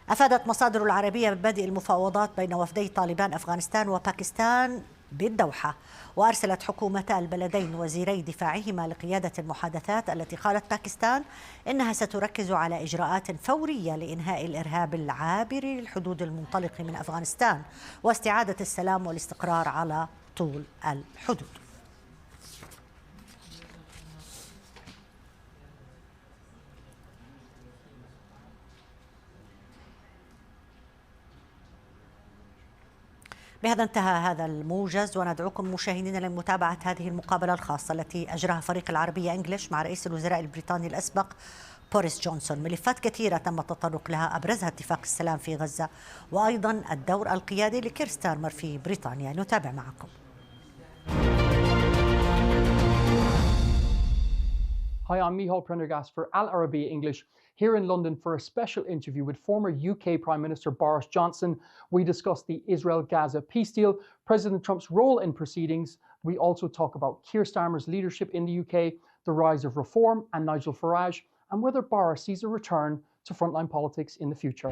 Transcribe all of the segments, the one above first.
أفادت مصادر العربية ببدء المفاوضات بين وفدي طالبان أفغانستان وباكستان بالدوحة، وأرسلت حكومتا البلدين وزيري دفاعهما لقيادة المحادثات التي قالت باكستان إنها ستركز على إجراءات فورية لإنهاء الإرهاب العابر للحدود المنطلق من أفغانستان واستعادة السلام والاستقرار على طول الحدود. بهذا انتهى هذا الموجز، وندعوكم مشاهدينا لمتابعة هذه المقابلة الخاصة التي أجراها فريق العربية إنجليش مع رئيس الوزراء البريطاني الأسبق بوريس جونسون. ملفات كثيرة تم التطرق لها، أبرزها اتفاق السلام في غزة وأيضا الدور القيادي لكير ستارمر في بريطانيا. نتابع معكم. Hi, I'm Michal Prendergast for العربية English, here in London for a special interview with former UK Prime Minister Boris Johnson. We discuss the Israel-Gaza peace deal, President Trump's role in proceedings. We also talk about Keir Starmer's leadership in the UK, the rise of reform and Nigel Farage, and whether Boris sees a return to frontline politics in the future.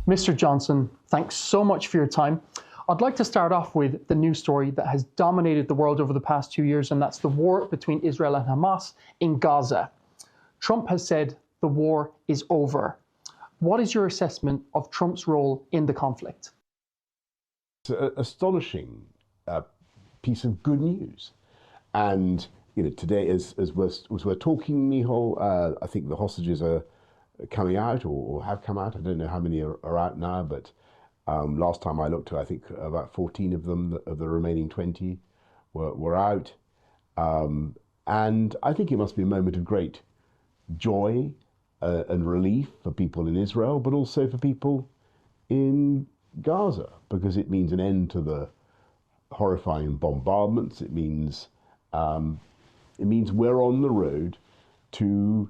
Mr. Johnson, thanks so much for your time. I'd like to start off with the news story that has dominated the world over the past 2 years, and that's the war between Israel and Hamas in Gaza. Trump has said the war is over. What is your assessment of Trump's role in the conflict? It's an astonishing piece of good news. And today, as we're talking, Michal, I think the hostages are coming out or have come out. I don't know how many are out now, but last time I looked, I think about 14 of them, of the remaining 20, were out. And I think it must be a moment of great joy and relief for people in Israel, but also for people in Gaza, because it means an end to the horrifying bombardments. It means we're on the road to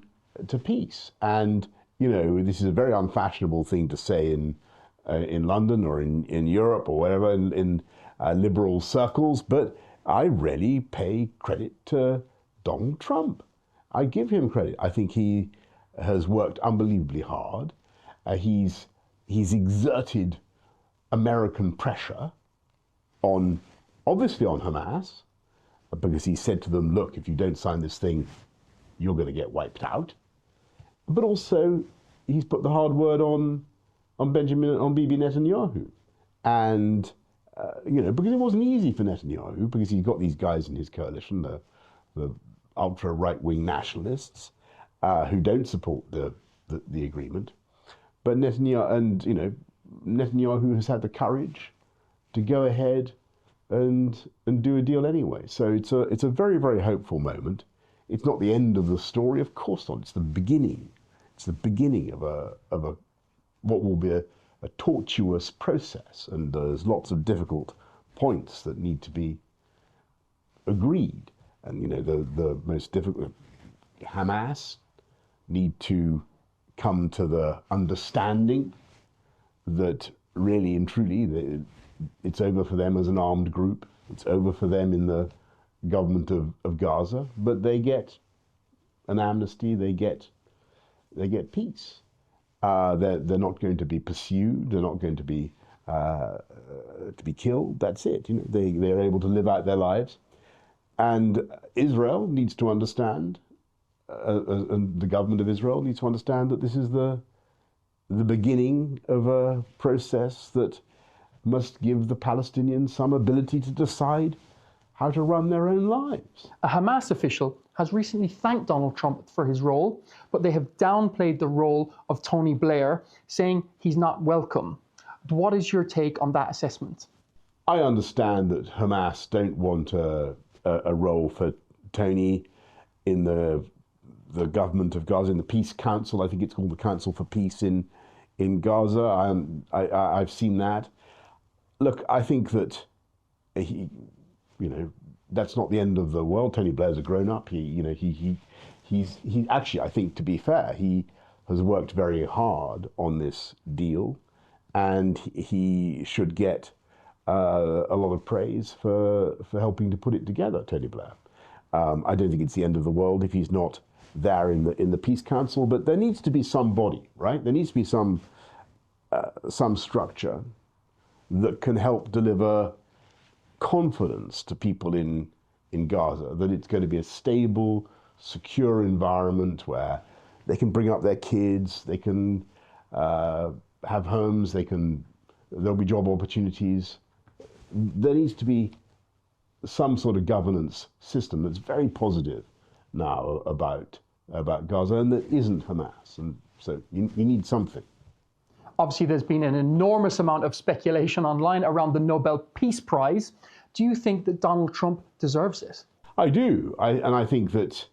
peace. And this is a very unfashionable thing to say in London or in Europe or wherever in liberal circles, but I really pay credit to Donald Trump. I give him credit. I think he has worked unbelievably hard. He's exerted American pressure obviously on Hamas, because he said to them, look, if you don't sign this thing, you're going to get wiped out. But also he's put the hard word on Bibi Netanyahu. And, because it wasn't easy for Netanyahu, because he's got these guys in his coalition, the ultra right-wing nationalists, who don't support the agreement. But Netanyahu has had the courage to go ahead and do a deal anyway. So it's a very, very hopeful moment. It's not the end of the story, of course not. It's the beginning. It's the beginning of what will be a tortuous process, and there's lots of difficult points that need to be agreed. And the most difficult, Hamas need to come to the understanding that really and truly it's over for them as an armed group. It's over for them in the government of Gaza, but they get an amnesty, they get peace. They're not going to be pursued. They're not going to be killed. That's it. They're able to live out their lives. And Israel needs to understand, and the government of Israel needs to understand that this is the beginning of a process that must give the Palestinians some ability to decide how to run their own lives. A Hamas official has recently thanked Donald Trump for his role, but they have downplayed the role of Tony Blair, saying he's not welcome. What is your take on that assessment? I understand that Hamas don't want a role for Tony in the government of Gaza, in the Peace Council. I think it's called the Council for Peace in Gaza. I've seen that. Look, I think that that's not the end of the world. Tony Blair's a grown-up. He's actually, I think, to be fair, he has worked very hard on this deal, and he should get a lot of praise for helping to put it together, Tony Blair. I don't think it's the end of the world if he's not there in the Peace Council, but there needs to be some body, right? There needs to be some structure that can help deliver confidence to people in Gaza that it's going to be a stable, secure environment where they can bring up their kids, they can have homes, there'll be job opportunities. There needs to be some sort of governance system that's very positive now about Gaza, and that isn't Hamas. And so you need something. Obviously, there's been an enormous amount of speculation online around the Nobel Peace Prize. Do you think that Donald Trump deserves it? I do, and I think that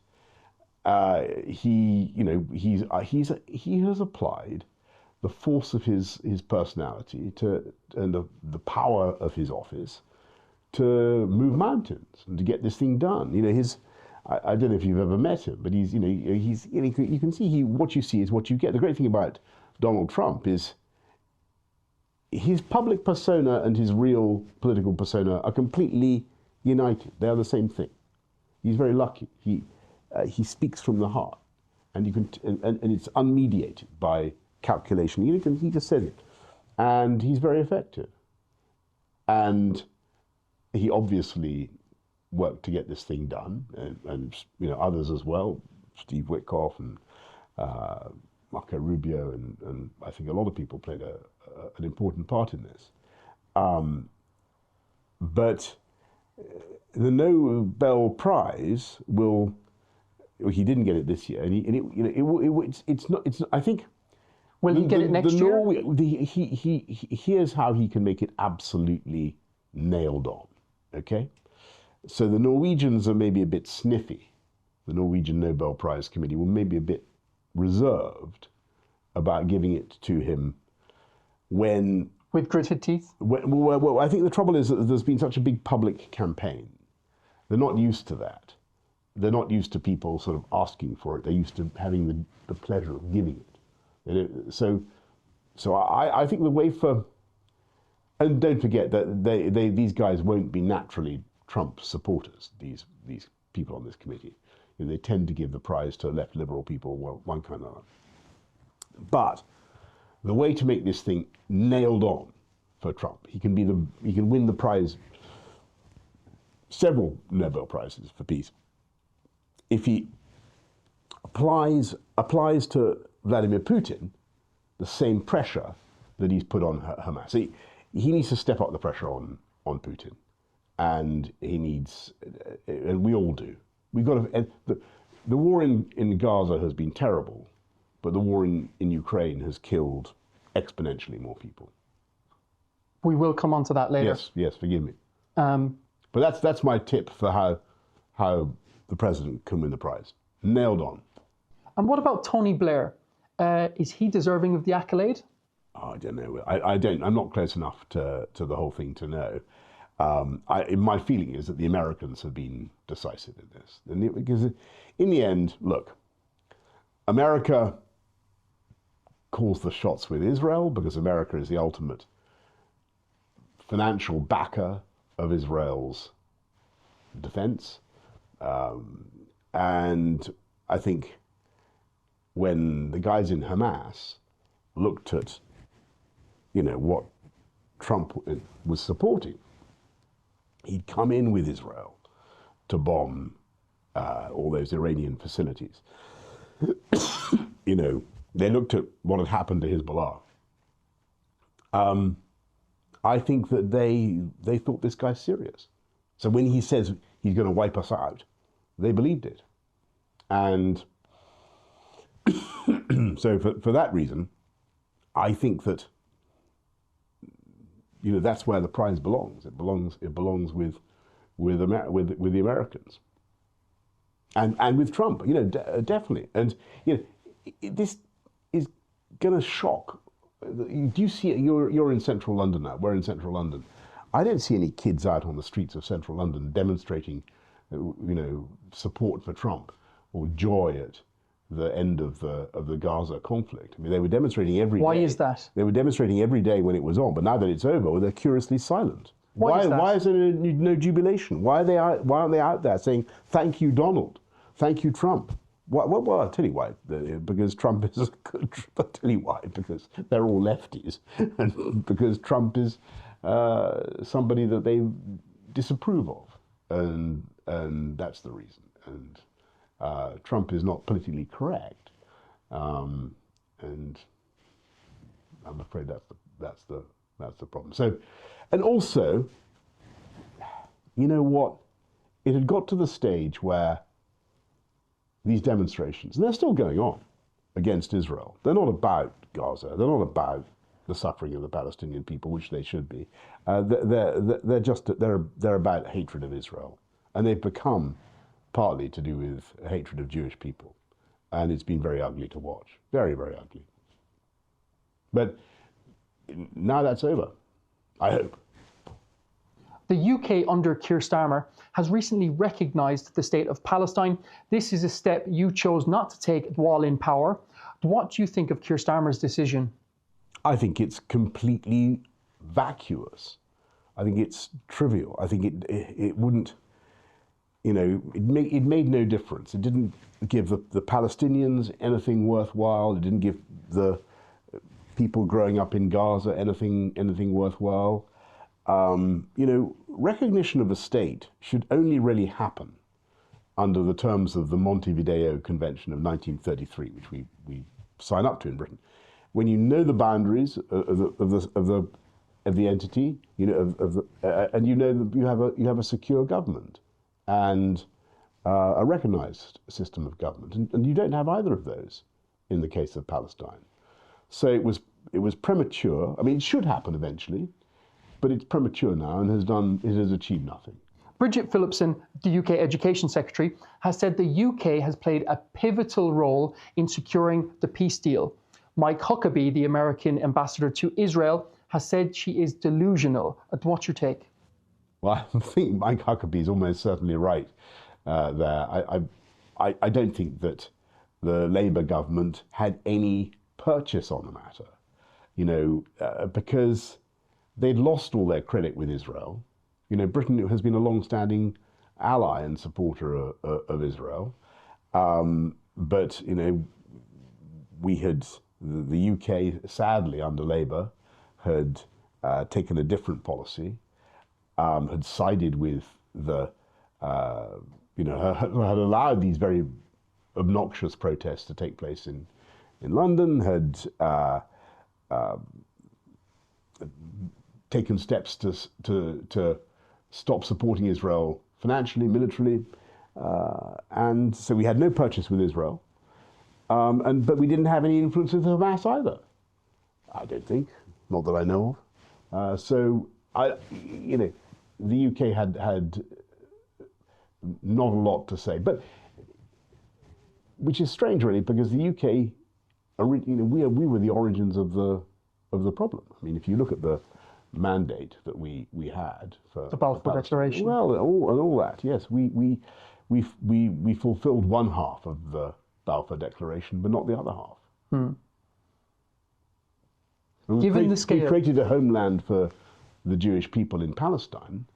he has applied the force of his personality and the power of his office to move mountains and to get this thing done. You know, I don't know if you've ever met him, but you can see what you see is what you get. The great thing about Donald Trump is his public persona and his real political persona are completely united. They are the same thing. He's very lucky. He speaks from the heart, and it's unmediated by calculation. He just says it, and he's very effective. And he obviously worked to get this thing done, and others as well, Steve Witkoff and Marco Rubio, and I think a lot of people played an important part in this. But the Nobel Prize he didn't get it this year, and it's not. I think. Will he get it next year? Here's how he can make it absolutely nailed on. Okay, so the Norwegians are maybe a bit sniffy. The Norwegian Nobel Prize Committee were maybe a bit reserved about giving it to him when... With gritted teeth? Well, I think the trouble is that there's been such a big public campaign. They're not used to that. They're not used to people sort of asking for it. They're used to having the pleasure of giving it. So I think the way for... And don't forget that these guys won't be naturally Trump supporters, these people on this committee. They tend to give the prize to left liberal people, one kind or another. But the way to make this thing nailed on for Trump, he can win the prize, several Nobel Prizes for peace, if he applies to Vladimir Putin the same pressure that he's put on Hamas. He needs to step up the pressure on Putin, and and we all do. We've got to. And the war in Gaza has been terrible, but the war in Ukraine has killed exponentially more people. We will come on to that later. Yes, forgive me. But that's my tip for how the president can win the prize. Nailed on. And what about Tony Blair? Is he deserving of the accolade? Oh, I don't know. I'm not close enough to the whole thing to know. My feeling is that the Americans have been decisive in this. Because in the end, look, America calls the shots with Israel because America is the ultimate financial backer of Israel's defense. And I think when the guys in Hamas looked at, what Trump was supporting, he'd come in with Israel to bomb all those Iranian facilities. They looked at what had happened to Hezbollah. I think that they thought this guy's serious. So when he says he's going to wipe us out, they believed it. And so for that reason, I think that that's where the prize belongs. It belongs with the Americans, and with Trump. Definitely. And this is going to shock. Do you see it? You're in central London now. We're in central London. I don't see any kids out on the streets of central London demonstrating, support for Trump or joy at the end of the Gaza conflict. I mean, they were demonstrating every day. Why is that? They were demonstrating every day when it was on, but now that it's over, they're curiously silent. Why is there no jubilation? Why aren't they out there saying, thank you, Donald, thank you, Trump? Well, I'll tell you why. Because Trump is a good. I'll tell you why. Because they're all lefties, and because Trump is somebody that they disapprove of, and that's the reason. And Trump is not politically correct, and I'm afraid that's the problem. So, and also, you know what? It had got to the stage where these demonstrations, and they're still going on against Israel. They're not about Gaza. They're not about the suffering of the Palestinian people, which they should be. They're about hatred of Israel, and they've become partly to do with hatred of Jewish people, and it's been very ugly to watch. Very, very ugly. But now that's over, I hope. The UK under Keir Starmer has recently recognised the state of Palestine. This is a step you chose not to take while in power. What do you think of Keir Starmer's decision? I think it's completely vacuous. I think it's trivial. I think it wouldn't, you know, it made no difference. It didn't give the Palestinians anything worthwhile. It didn't give the people growing up in Gaza anything worthwhile. You know, recognition of a state should only really happen under the terms of the Montevideo Convention of 1933, which we sign up to in Britain. When you know the boundaries of the entity, you know, and you know that you have a secure government and a recognized system of government, and you don't have either of those in the case of Palestine. So it was premature. I mean, it should happen eventually, but it's premature now and has achieved nothing. Bridget Phillipson, the UK Education Secretary, has said the UK has played a pivotal role in securing the peace deal. Mike Huckabee, the American ambassador to Israel, has said she is delusional. What's your take? Well, I think Mike Huckabee is almost certainly right there. I don't think that the Labour government had any purchase on the matter, you know, because they'd lost all their credit with Israel. You know, Britain has been a long-standing ally and supporter of Israel. But, you know, the UK, sadly, under Labour, had taken a different policy, had sided with you know, had allowed these very obnoxious protests to take place in London, had taken steps to stop supporting Israel financially, militarily, and so we had no purchase with Israel, but we didn't have any influence with Hamas either. I don't think, not that I know of. So you know, the UK had not a lot to say, but which is strange really, because the UK, you know, we were the origins of the problem. I mean, if you look at the mandate that we had for the Balfour Declaration, well, and all that, yes, we fulfilled one half of the Balfour Declaration, but not the other half. Given the scale, we created a homeland for the Jewish people in Palestine,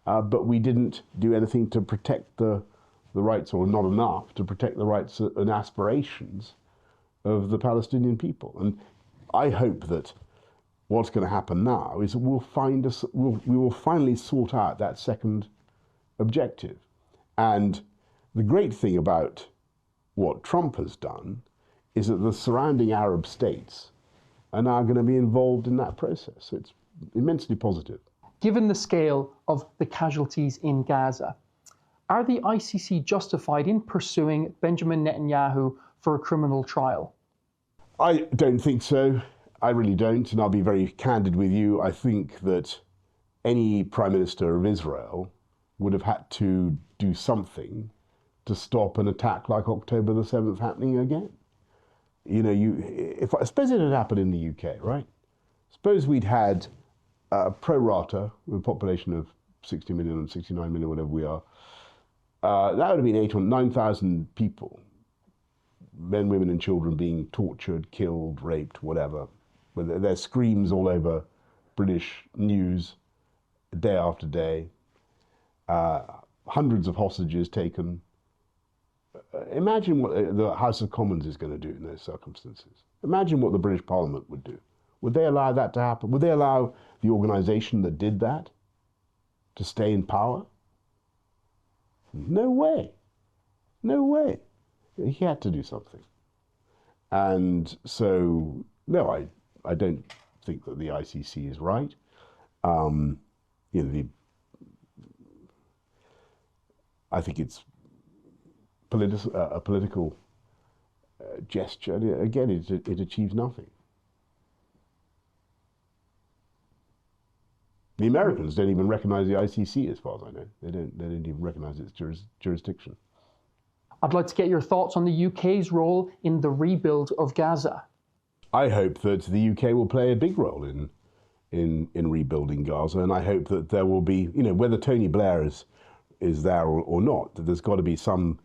but we didn't do anything to protect the rights, or not enough to protect the rights and aspirations of the Palestinian people. And I hope that what's going to happen now is that we will finally sort out that second objective. And the great thing about what Trump has done is that the surrounding Arab states are now going to be involved in that process. So it's immensely positive. Given the scale of the casualties in Gaza, are the ICC justified in pursuing Benjamin Netanyahu for a criminal trial? I don't think so. I really don't, and I'll be very candid with you. I think that any Prime Minister of Israel would have had to do something to stop an attack like October the 7th happening again. You know, suppose it had happened in the UK, right? Suppose we'd had a pro rata with a population of 60 million and 69 million, whatever we are. That would have been 8,000 or 9,000 people, men, women, and children being tortured, killed, raped, whatever. With their screams all over British news, day after day. Hundreds of hostages taken. imagine what the House of Commons is going to do in those circumstances. Imagine what the British Parliament would do. Would they allow that to happen? Would they allow the organisation that did that to stay in power? No way. No way. He had to do something. And so, no, I don't think that the ICC is right. You know, I think it's a political gesture. Again, it achieves nothing. The Americans don't even recognize the ICC, as far as I know. They don't even recognize its jurisdiction. I'd like to get your thoughts on the UK's role in the rebuild of Gaza. I hope that the UK will play a big role in rebuilding Gaza, and I hope that there will be, you know, whether Tony Blair is there or not, that there's got to be some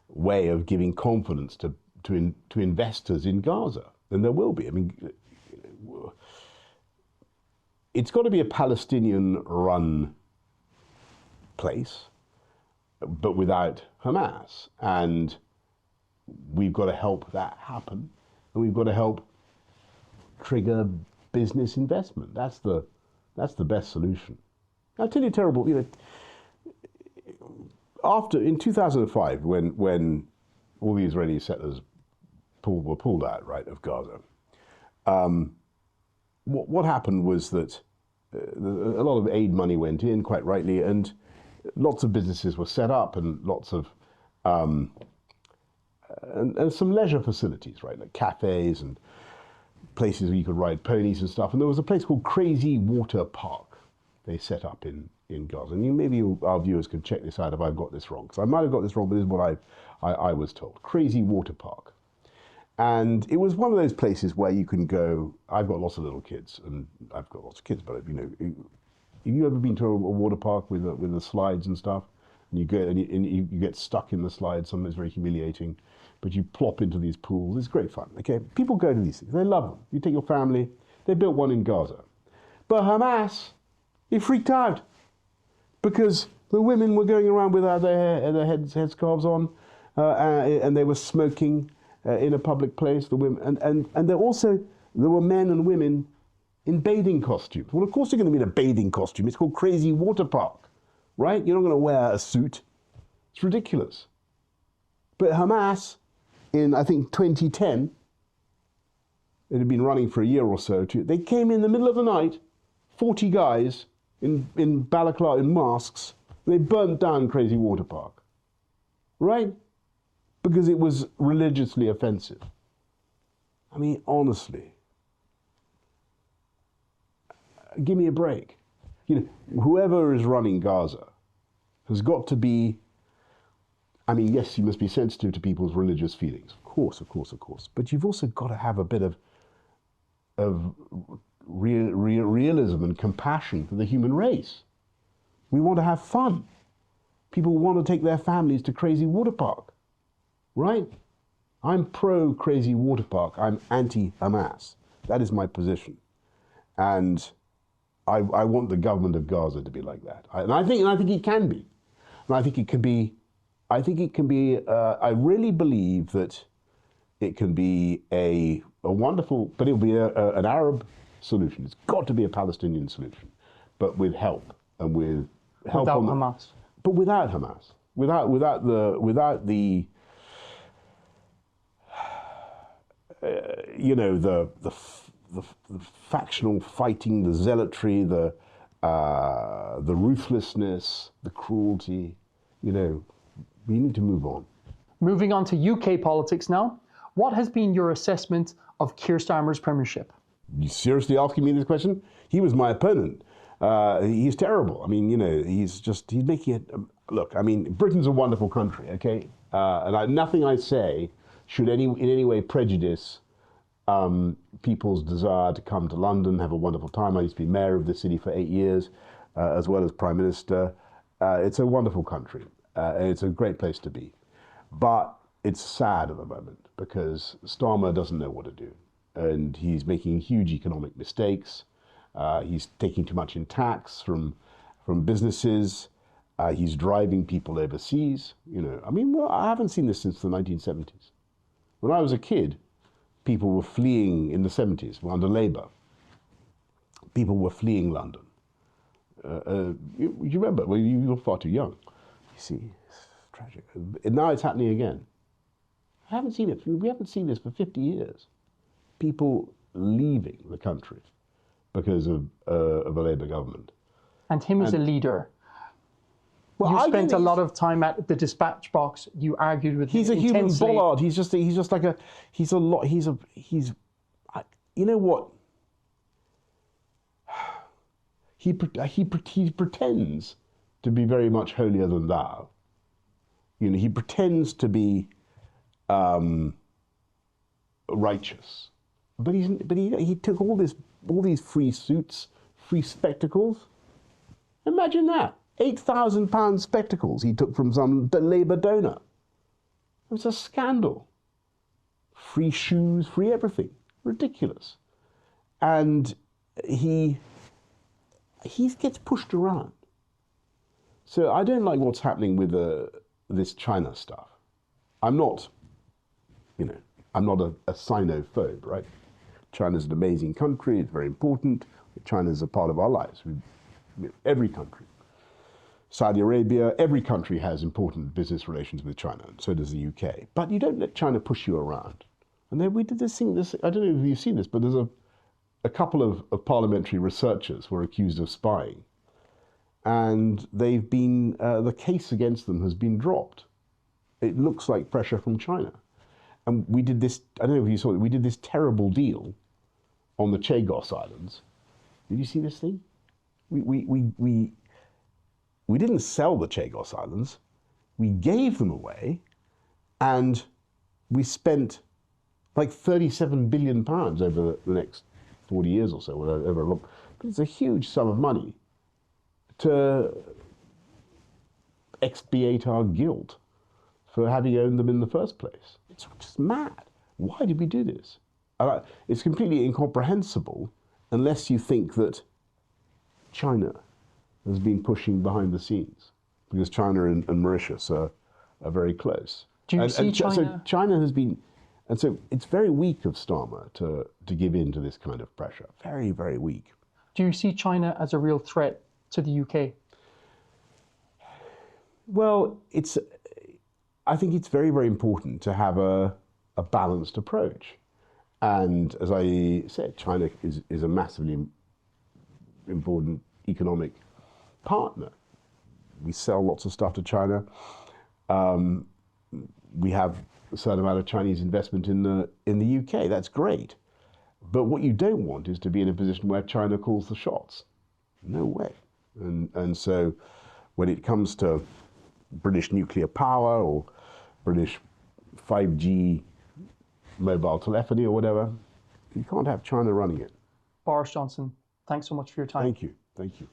way of giving confidence to investors in Gaza, and there will be. I mean, it's got to be a Palestinian-run place, but without Hamas, and we've got to help that happen, and we've got to help trigger business investment. That's the best solution. I'll tell you a terrible, you know, in 2005, when all the Israeli settlers were pulled out, right, of Gaza, what happened was that a lot of aid money went in, quite rightly, and lots of businesses were set up, and lots of and some leisure facilities, right, like cafes and places where you could ride ponies and stuff. And there was a place called Crazy Water Park they set up in Gaza. And maybe our viewers can check this out if I've got this wrong, because I might have got this wrong, but this is what I was told. Crazy Water Park. And it was one of those places where you can go. I've got lots of little kids, and I've got lots of kids, but you know, have you ever been to a water park with the slides and stuff? And you go and you get stuck in the slides. Sometimes very humiliating, but you plop into these pools. It's great fun. Okay, people go to these things. They love them. You take your family. They built one in Gaza, but Hamas, they freaked out because the women were going around without their headscarves on, and they were smoking in a public place. The women and there were men and women in bathing costumes. Well, of course they're going to be in a bathing costume. It's called Crazy Water Park, right? You're not going to wear a suit. It's ridiculous. But Hamas, in I think 2010, it had been running for a year or so. They came in the middle of the night, 40 guys in balaclava, in masks. And they burnt down Crazy Water Park, right? Because it was religiously offensive. I mean, honestly, give me a break. You know, whoever is running Gaza has got to be, I mean, yes, you must be sensitive to people's religious feelings. Of course, of course, of course. But you've also got to have a bit of realism and compassion for the human race. We want to have fun. People want to take their families to Crazy Water Park, right? I'm pro Crazy Water Park. I'm anti-Hamas. That is my position. And I want the government of Gaza to be like that. And I think it can be. And I think it can be. I think it can be. I really believe that it can be a wonderful, but it'll be an Arab solution. It's got to be a Palestinian solution, but with help and with help without Hamas. But without Hamas, without the you know, the factional fighting, the zealotry, the ruthlessness, the cruelty. You know, we need to move on. Moving on to UK politics now. What has been your assessment of Keir Starmer's premiership? You seriously asking me this question? He was my opponent. He's terrible. I mean, you know, he's making it. Look, I mean, Britain's a wonderful country, okay? And nothing I say should in any way prejudice people's desire to come to London, have a wonderful time. I used to be mayor of the city for 8 years, as well as prime minister. It's a wonderful country. It's a great place to be. But it's sad at the moment because Starmer doesn't know what to do. And he's making huge economic mistakes. He's taking too much in tax from businesses. He's driving people overseas. You know, I mean, well, I haven't seen this since the 1970s. When I was a kid, people were fleeing in the 70s under Labour. People were fleeing London. You remember? Well, you're far too young. You see, it's tragic. And now it's happening again. I haven't seen it. We haven't seen this for 50 years. People leaving the country because of a Labour government. And him as a leader. Well, you spent a lot of time at the dispatch box. You argued with him. He's a human bollard. He's just like a. He's a lot. He's. You know what? He pretends to be very much holier than thou. You know, he pretends to be righteous, but he took all these free suits, free spectacles. Imagine that. £8,000 spectacles he took from some Labour donor. It was a scandal. Free shoes, free everything. Ridiculous. And he gets pushed around. So I don't like what's happening with this China stuff. I'm not a Sinophobe, right? China's an amazing country. It's very important. China's a part of our lives. Every country. Saudi Arabia, every country has important business relations with China, and so does the UK. But you don't let China push you around. And then we did this thing, I don't know if you've seen this, but there's a couple of parliamentary researchers were accused of spying. And they've been, the case against them has been dropped. It looks like pressure from China. And we did this, I don't know if you saw it, we did this terrible deal on the Chagos Islands. Did you see this thing? We didn't sell the Chagos Islands, we gave them away, and we spent like £37 billion over the next 40 years or so, whatever long. But it's a huge sum of money to expiate our guilt for having owned them in the first place. It's just mad. Why did we do this? It's completely incomprehensible unless you think that China has been pushing behind the scenes, because China and Mauritius are very close. Do you see China? So China has been, and so it's very weak of Starmer to give in to this kind of pressure. Very, very weak. Do you see China as a real threat to the UK? Well, I think it's very, very important to have a balanced approach. And as I said, China is a massively important economic partner. We sell lots of stuff to China. We have a certain amount of Chinese investment in the UK. That's great. But what you don't want is to be in a position where China calls the shots. No way. And so when it comes to British nuclear power or British 5G mobile telephony or whatever, you can't have China running it. Boris Johnson, thanks so much for your time. Thank you. Thank you.